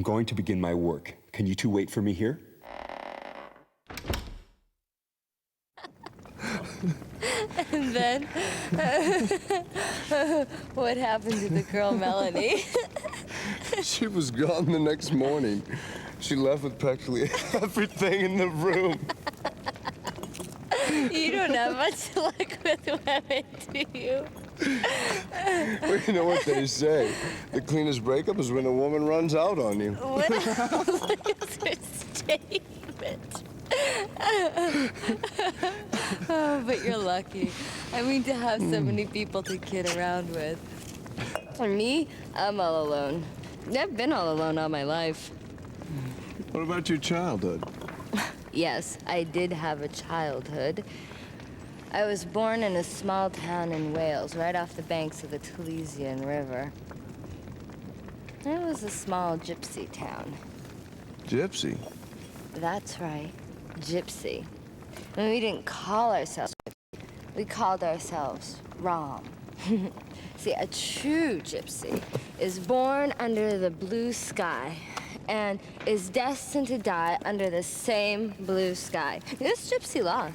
I'm going to begin my work. Can you two wait for me here? And then, what happened to the girl Melanie? She was gone the next morning. She left with practically everything in the room. You don't have much luck with women, do you? Well, you know what they say. The cleanest breakup is when a woman runs out on you. What a loser statement. Oh, but you're lucky. I mean, to have so many people to kid around with. For me, I'm all alone. I've been all alone all my life. What about your childhood? Yes, I did have a childhood. I was born in a small town in Wales, right off the banks of the Taliesin River. It was a small gypsy town. Gypsy? That's right, gypsy. And we didn't call ourselves gypsy. We called ourselves Rom. See, a true gypsy is born under the blue sky and is destined to die under the same blue sky. It's gypsy law.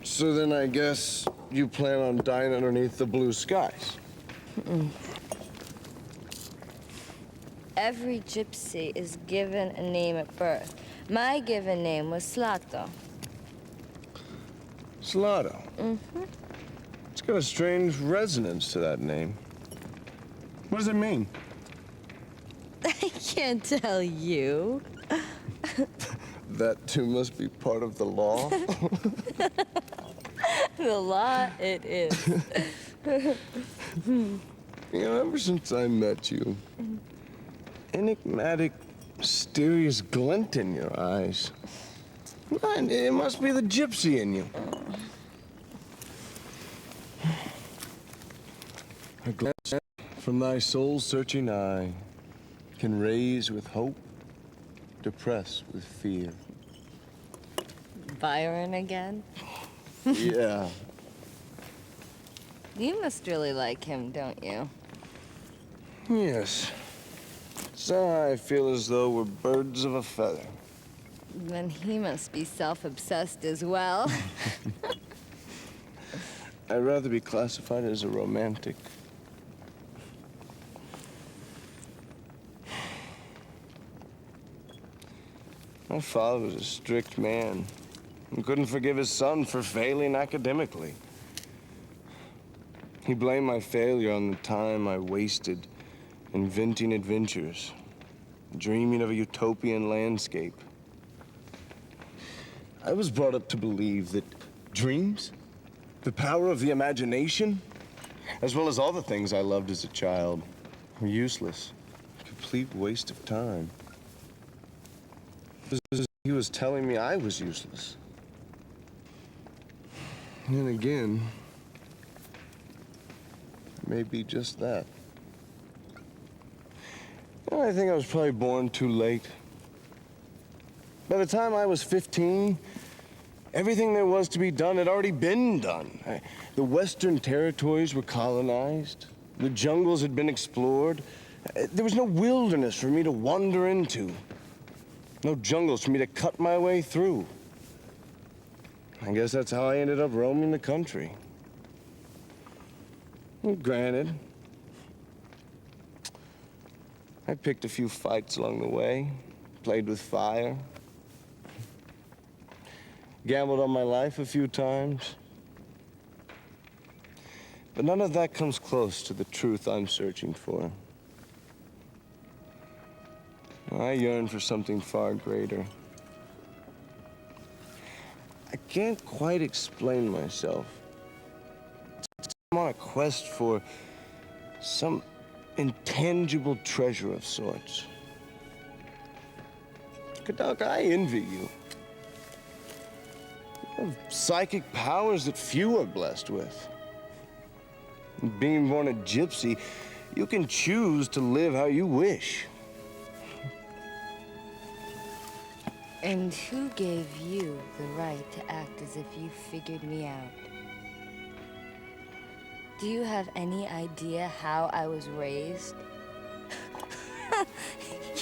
So then I guess you plan on dying underneath the blue skies. Every gypsy is given a name at birth. My given name was Slato. Slato? Mm-hmm. It's got a strange resonance to that name. What does it mean? I can't tell you. That too must be part of the law. The law it is. You know, ever since I met you, enigmatic, mysterious glint in your eyes. And it must be the gypsy in you. A glance from thy soul-searching eye can raise with hope, depress with fear. Byron again? Yeah. You must really like him, don't you? Yes. So I feel as though we're birds of a feather. Then he must be self-obsessed as well. I'd rather be classified as a romantic. My father was a strict man and couldn't forgive his son for failing academically. He blamed my failure on the time I wasted inventing adventures, dreaming of a utopian landscape. I was brought up to believe that dreams, the power of the imagination, as well as all the things I loved as a child, were useless, a complete waste of time. He was telling me I was useless. And then again, maybe just that. You know, I think I was probably born too late. By the time I was 15, everything there was to be done had already been done. The Western territories were colonized. The jungles had been explored. There was no wilderness for me to wander into. No jungles for me to cut my way through. I guess that's how I ended up roaming the country. Well, granted, I picked a few fights along the way, played with fire, gambled on my life a few times. But none of that comes close to the truth I'm searching for. I yearn for something far greater. I can't quite explain myself. I'm on a quest for some intangible treasure of sorts. Koudelka, I envy you. You have psychic powers that few are blessed with. Being born a gypsy, you can choose to live how you wish. And who gave you the right to act as if you figured me out? Do you have any idea how I was raised?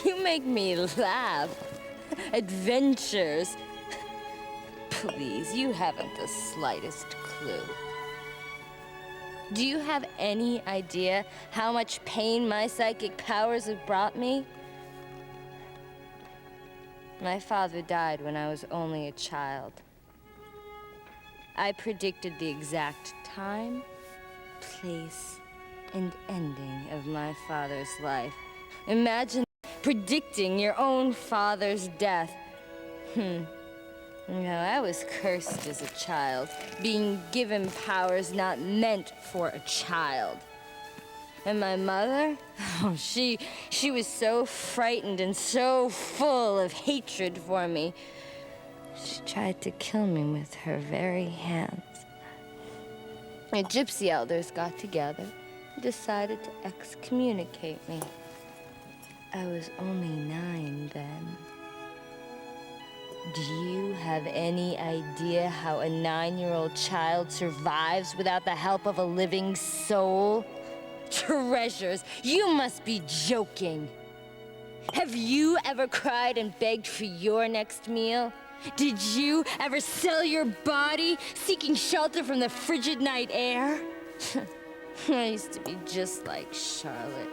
You make me laugh. Adventures. Please, you haven't the slightest clue. Do you have any idea how much pain my psychic powers have brought me? My father died when I was only a child. I predicted the exact time, place, and ending of my father's life. Imagine predicting your own father's death. I was cursed as a child, being given powers not meant for a child. And my mother, she was so frightened and so full of hatred for me. She tried to kill me with her very hands. The gypsy elders got together and decided to excommunicate me. I was only 9 then. Do you have any idea how a 9-year-old child survives without the help of a living soul? Treasures, you must be joking. Have you ever cried and begged for your next meal? Did you ever sell your body, seeking shelter from the frigid night air? I used to be just like Charlotte.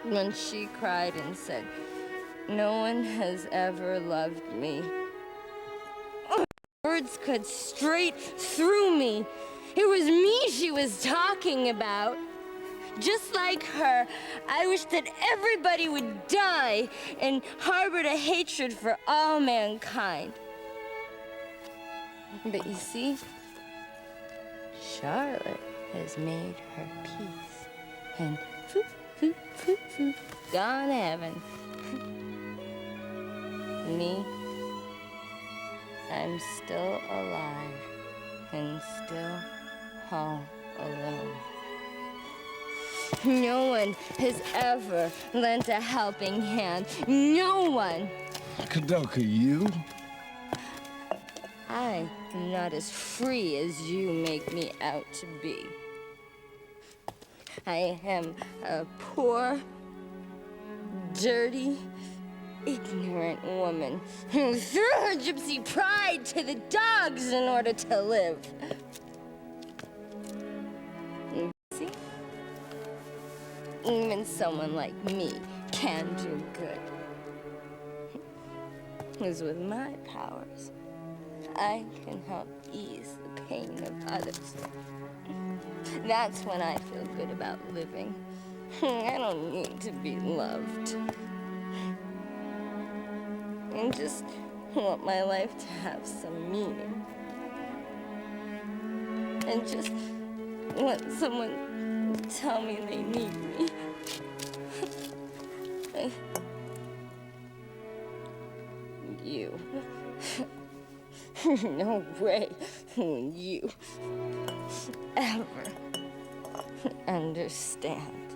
When she cried and said, "No one has ever loved me." Words cut straight through me. It was me she was talking about. Just like her, I wish that everybody would die and harbored a hatred for all mankind. But you see, Charlotte has made her peace and gone to heaven. Me, I'm still alive and still all alone. No one has ever lent a helping hand. No one. Koudelka, you? I am not as free as you make me out to be. I am a poor, dirty, ignorant woman who threw her gypsy pride to the dogs in order to live. See? Even someone like me can do good. Because with my powers, I can help ease the pain of others. That's when I feel good about living. I don't need to be loved. I just want my life to have some meaning. And just want someone to tell me they need me. You. No way will you ever understand.